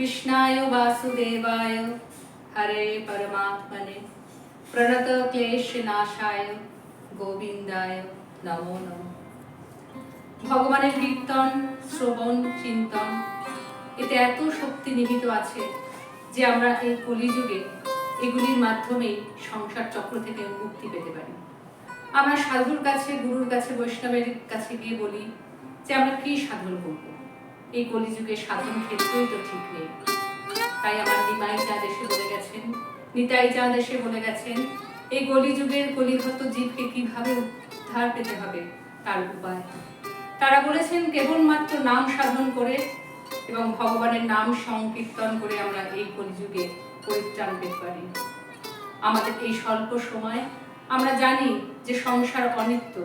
कृष्णाय वासुदेवाय हरे परमात्मने प्रणत क्लेशनाशाय गोविंदाय नमो नमः। ভগবানের কীর্তন শ্রবণ চিন্তন এতে এত শক্তি নিহিত আছে যে আমরা এই কলিযুগে এগুলির মাধ্যমেই সংসার চক্র থেকে মুক্তি পেতে পারি। আমরা সাধুর কাছে, গুরুর কাছে, বৈষ্ণবের কাছে গিয়ে বলি যে আমরা কি সাধন করব, এই কলিযুগে সাধন ক্ষেত্রই তো ঠিক নেই। তাই আমার নিমাই চাঁদ এসে বলে গেছেন, নিতাই চাঁদ এসে বলে গেছেন, এই কলিযুগের কলিহত জীবকে কিভাবে উদ্ধার পেতে হবে তার উপায়। তারা বলেছেন কেবলমাত্র নাম সাধন করে এবং ভগবানের নাম সংকীর্তন করে আমরা এই কলিযুগে পরিত্রাণ পেতে পারি। আমাদের এই স্বল্প সময় আমরা জানি যে সংসার অনিত্য,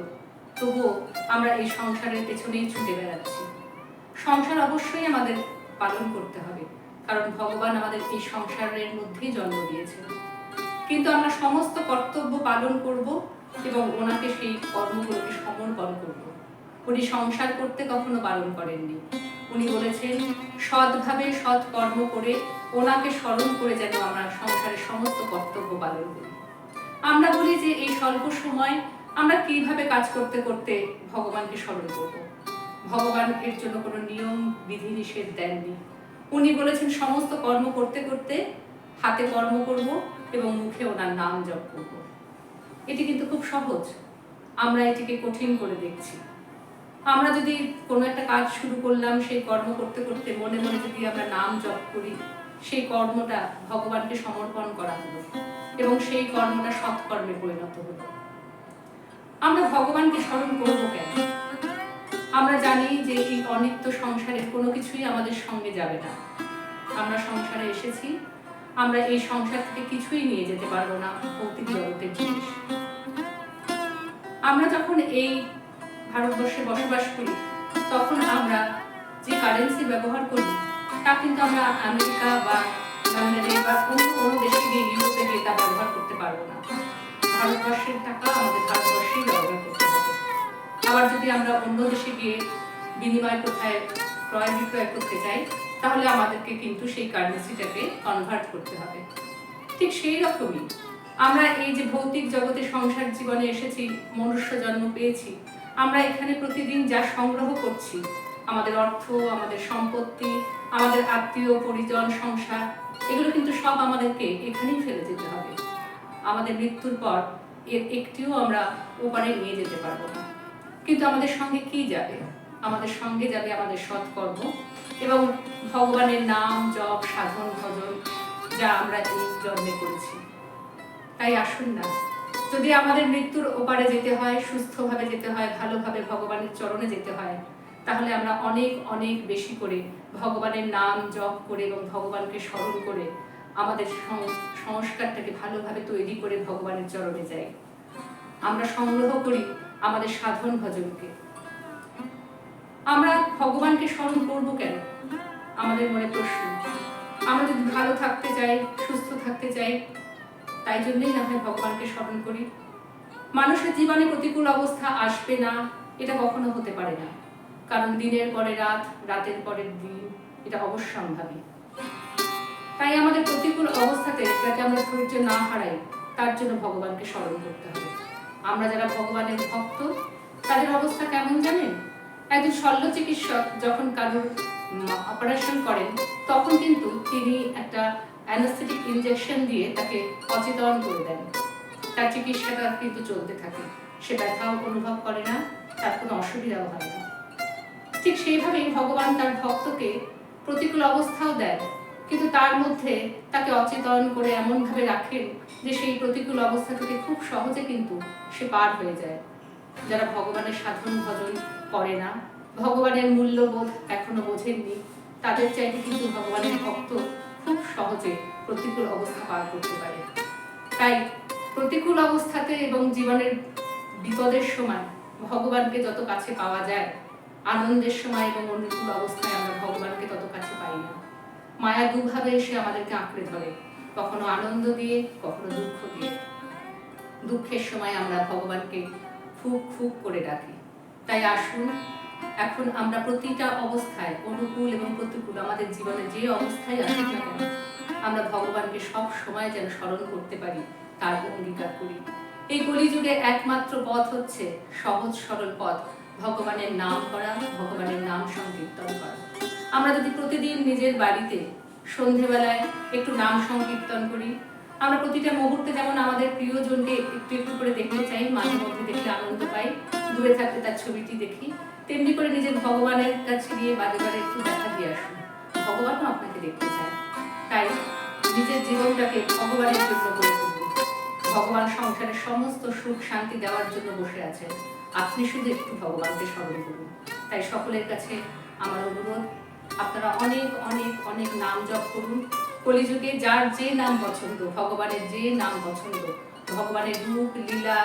তবুও আমরা এই সংসারের পেছনেই ছুটে বেড়াচ্ছি। সংসার অবশ্যই আমাদের পালন করতে হবে, কারণ ভগবান আমাদের এই সংসারের মধ্যেই জন্ম দিয়েছেন। কিন্তু আমরা সমস্ত কর্তব্য পালন করব এবং ওনাকে সেই কর্মগুলোকে সমর্পণ করব। উনি সংসার করতে কখনো পালন করেননি। উনি বলেছেন সৎভাবে সৎ কর্ম করে ওনাকে স্মরণ করে যেন আমরা সংসারের সমস্ত কর্তব্য পালন করি। আমরা বলি যে এই স্বল্প সময় আমরা কিভাবে কাজ করতে করতে ভগবানকে স্মরণ করব। ভগবান এর জন্য কোনো নিয়ম বিধি নিষেধ দেননি। উনি বলেছেন সমস্ত কর্ম করতে করতে হাতে কর্ম করব এবং মুখে ওনার নাম জপ করব। এটি কিন্তু খুব সহজ, আমরা এটিকে কঠিন করে দেখছি। আমরা যদি কোনো একটা কাজ শুরু করলাম, সেই কর্ম করতে করতে মনে মনে যদি আমরা নাম জপ করি, সেই কর্মটা ভগবানকে সমর্পণ করা হলো এবং সেই কর্মটা সৎকর্মে পরিণত হলো। আমরা ভগবানকে স্মরণ করব কেন? আমরা জানি যে এই অনিত্য সংসারের কোনো কিছুই আমাদের সঙ্গে যাবে না। আমরা সংসারে এসেছি, আমরা এই সংসার থেকে কিছুই নিয়ে যেতে পারবো না ভৌতিক জগতের জিনিস। আমরা যখন এই ভারতবর্ষে বসবাস করি, তখন আমরা যে কারেন্সি ব্যবহার করি তা কিন্তু আমরা আমেরিকা বা লন্ডনে বা কোনো দেশে গিয়ে, ইউরোপে গিয়ে তা ব্যবহার করতে পারবো না। ভারতবর্ষের টাকা আমাদের ভারতবর্ষেই ব্যবহার করতে হবে। আবার যদি আমরা অন্য দেশে গিয়ে বিনিময় কোথায় ক্রয় বিক্রয় করতে চাই, তাহলে আমাদেরকে কিন্তু সেই কারেন্সিটাকে কনভার্ট করতে হবে। ঠিক সেই রকমই আমরা এই যে ভৌতিক জগতে সংসার জীবনে এসেছি, মনুষ্য জন্ম পেয়েছি, আমরা এখানে প্রতিদিন যা সংগ্রহ করছি, আমাদের অর্থ, আমাদের সম্পত্তি, আমাদের আত্মীয় পরিজন, সংসার, এগুলো কিন্তু সব আমাদেরকে এখানেই ফেলে যেতে হবে। আমাদের মৃত্যুর পর এর একটিও আমরা ওপারে নিয়ে যেতে পারবো না। কিন্তু আমাদের সঙ্গে কি যাবে? আমাদের সঙ্গে যাবে আমাদের সৎকর্ম এবং ভগবানের নাম জপ, সাধন, ভজন, যা আমরা এই জন্মে করেছি। তাই আসুন না, যদি আমাদের মৃত্যুর ওপারে যেতে হয়, সুস্থভাবে যেতে হয়, ভালোভাবে ভগবানের চরণে যেতে হয়, তাহলে আমরা অনেক অনেক বেশি করে ভগবানের নাম জপ করে এবং ভগবানকে স্মরণ করে আমাদের সংস্কারটাকে ভালোভাবে তৈরি করে ভগবানের চরণে যাই। আমরা সংগ্রহ করি আমাদের সাধন ভজনকে। আমরা ভগবানকে স্মরণ করব কেন? আমাদের মনে প্রশ্ন। আমরা যদি ভালো থাকতে চাই, সুস্থ থাকতে চাই, তাই জন্যই না হয় ভগবানকে স্মরণ করি। মানুষের জীবনে প্রতিকূল অবস্থা আসবে না, এটা কখনো হতে পারে না, কারণ দিনের পরে রাত, রাতের পরের দিন, এটা অবশ্যম্ভাবী। তাই আমাদের প্রতিকূল অবস্থাতে যাতে আমরা ধৈর্য না হারাই, তার জন্য ভগবানকে স্মরণ করতে হবে। আমরা যারা ভগবানের ভক্ত, তাদের অবস্থা কেমন জানেন? একজন শল্য চিকিৎসক যখন কারোর অপারেশন করেন, তখন কিন্তু তিনি একটা অ্যানাস্থেটিক ইনজেকশন দিয়ে তাকে অচেতন করে দেন। তার চিকিৎসাটা কিন্তু চলতে থাকে, সে ব্যথাও অনুভব করে না, তার কোনো অসুবিধাও হয় না। ঠিক সেইভাবেই ভগবান তার ভক্তকে প্রতিকূল অবস্থাও দেন, কিন্তু তার মধ্যে তাকে অচেতন করে এমনভাবে রাখেন যে সেই প্রতিকূল অবস্থা থেকে খুব সহজে কিন্তু সে পার হয়ে যায়। যারা ভগবানের সাধন ভজন করে না, ভগবানের মূল্যবোধ এখনো বোঝেননি, তাদের চাইতে কিন্তু ভগবানের ভক্ত খুব সহজে প্রতিকূল অবস্থা পার করতে পারে। তাই প্রতিকূল অবস্থাতে এবং জীবনের বিপদের সময় ভগবানকে যত কাছে পাওয়া যায়, আনন্দের সময় এবং অনুকূল অবস্থায় আমরা ভগবানকে তত কাছে পাই না। মায়া দুভাবে এসে আমাদেরকে আঁকড়ে ধরে, কখনো আনন্দ দিয়ে, কখনো দুঃখ দিয়ে। দুঃখের সময় আমরা ভগবানকে ফুক ফুক করে ডাকি। তাই আসুন এখন আমরা প্রতিটা অবস্থায়, অনুকূল এবং প্রতিকূল আমাদের জীবনে যে অবস্থায় আসুক না কেন, আমরা ভগবানকে সব সময় যেন স্মরণ করতে পারি, তার অঙ্গীকার করি। এই কলিযুগে একমাত্র পথ হচ্ছে সহজ সরল পথ, ভগবানের নাম করা, ভগবানের নাম সংকীর্তন করা। আমরা যদি প্রতিদিন নিজের বাড়িতে সন্ধেবেলায় একটু নাম সংকীর্তন করি, আমরা প্রতিটা মুহূর্তে যেমন আমাদের প্রিয়জনকে একটু একটু করে দেখতে চাই, মাঝে মধ্যে দেখলে আনন্দ পাই, দূরে থাকলে তার ছবিটি দেখি, তেমনি করে নিজের ভগবানের কাছে গিয়ে বারে বারে একটু দেখা দিয়ে আসুন। ভগবানও আপনাকে দেখতে চায়। তাই নিজের জীবনটাকে ভগবানের জন্য গড়ে তুলুন। ভগবান সংসারের সমস্ত সুখ শান্তি দেওয়ার জন্য বসে আছেন, আপনি শুধু একটু ভগবানকে স্মরণ করুন। তাই সকলের কাছে আমার অনুরোধ, আপনারা অনেক অনেক অনেক নাম জপ করুন। কলিযুগে যার যে নাম পছন্দ, ভগবানের যে নাম পছন্দ, ভগবানের রূপ লীলা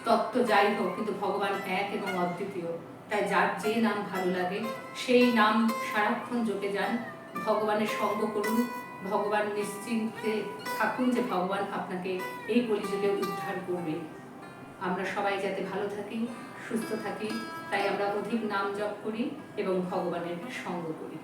তত্ত্ব যাই হোক, কিন্তু ভগবান এক এবং অদ্বিতীয়। তাই যার যে নাম ভালো লাগে সেই নাম সারাক্ষণ জপে যান, ভগবানের সঙ্গ করুন। ভগবান নিশ্চিন্তে থাকুন যে ভগবান আপনাকে এই কলিযুগে উদ্ধার করবে। আমরা সবাই যাতে ভালো থাকি, সুস্থ থাকি, তাই আমরা অধিক নাম জপ করি এবং ভগবানের সঙ্গ করি।